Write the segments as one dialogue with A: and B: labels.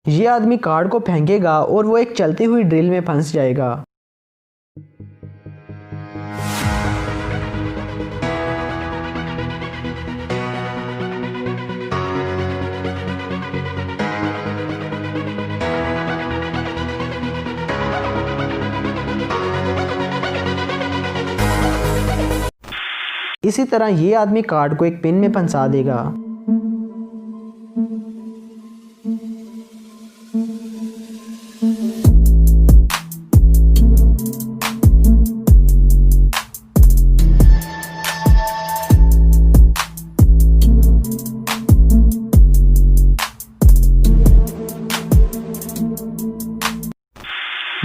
A: ये आदमी कार्ड को फेंकेगा और वो एक चलती हुई ड्रिल में फंस जाएगा। इसी तरह ये आदमी कार्ड को एक पिन में फंसा देगा।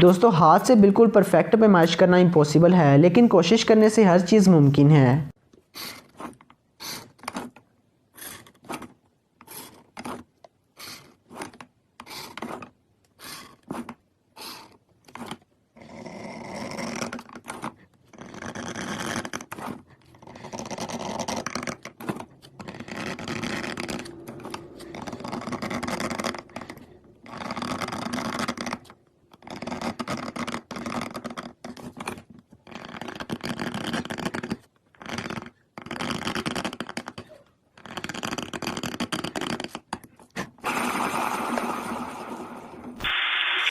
A: दोस्तों, हाथ से बिल्कुल परफेक्ट पैमाइश करना इम्पॉसिबल है, लेकिन कोशिश करने से हर चीज़ मुमकिन है।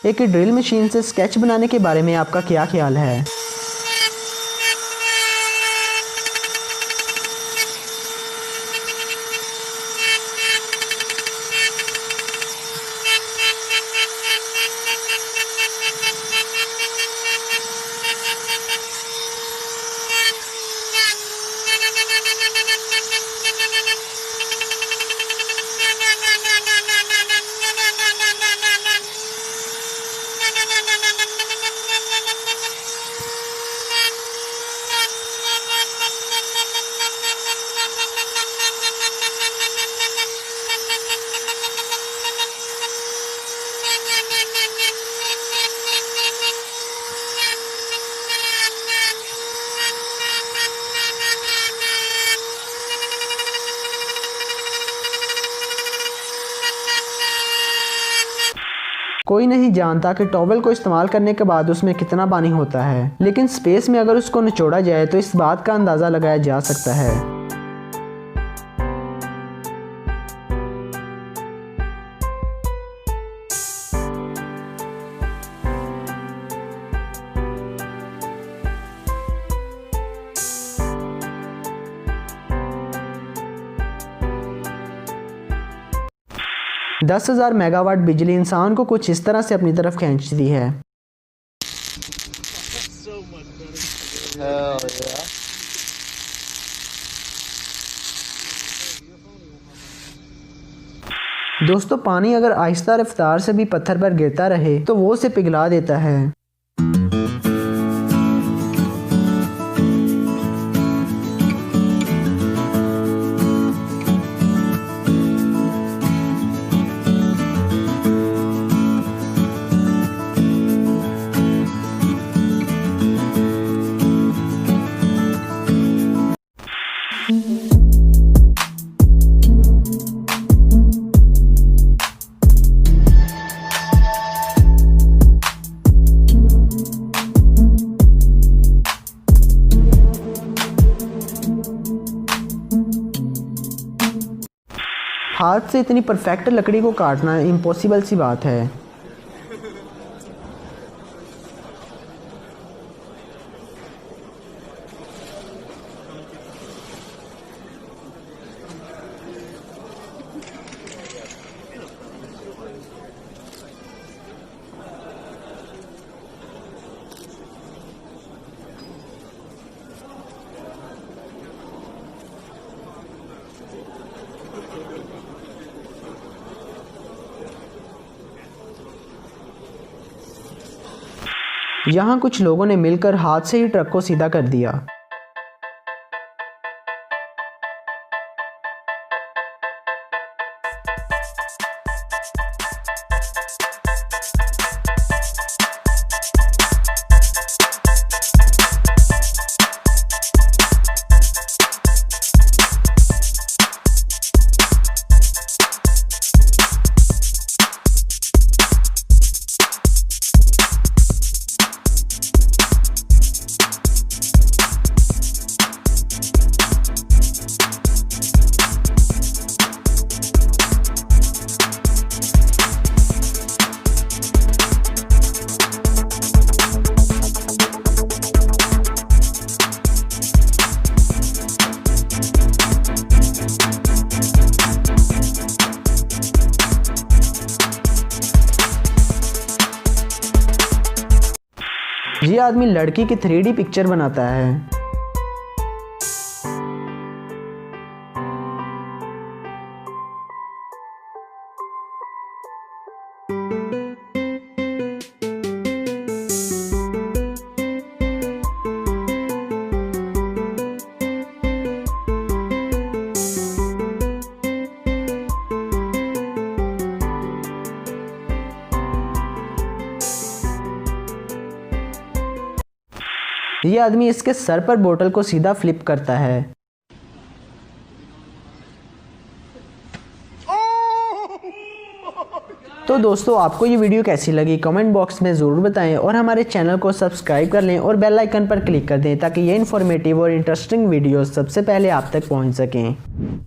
A: एक ड्रिल मशीन से स्केच बनाने के बारे में आपका क्या ख्याल है? कोई नहीं जानता कि टॉवल को इस्तेमाल करने के बाद उसमें कितना पानी होता है, लेकिन स्पेस में अगर उसको निचोड़ा जाए तो इस बात का अंदाज़ा लगाया जा सकता है। दस 10,000 मेगावाट बिजली इंसान को कुछ इस तरह से अपनी तरफ खींचती है। दोस्तों, पानी अगर आहिस्ता रफ्तार से भी पत्थर पर गिरता रहे तो वो उसे पिघला देता है। हाथ से इतनी परफेक्ट लकड़ी को काटना इम्पॉसिबल सी बात है। यहाँ कुछ लोगों ने मिलकर हाथ से ही ट्रक को सीधा कर दिया। ये आदमी लड़की की 3D पिक्चर बनाता है। ये आदमी इसके सर पर बोतल को सीधा फ्लिप करता है। तो दोस्तों, आपको ये वीडियो कैसी लगी कमेंट बॉक्स में ज़रूर बताएं और हमारे चैनल को सब्सक्राइब कर लें और बेल आइकन पर क्लिक कर दें ताकि ये इन्फॉर्मेटिव और इंटरेस्टिंग वीडियोस सबसे पहले आप तक पहुंच सकें।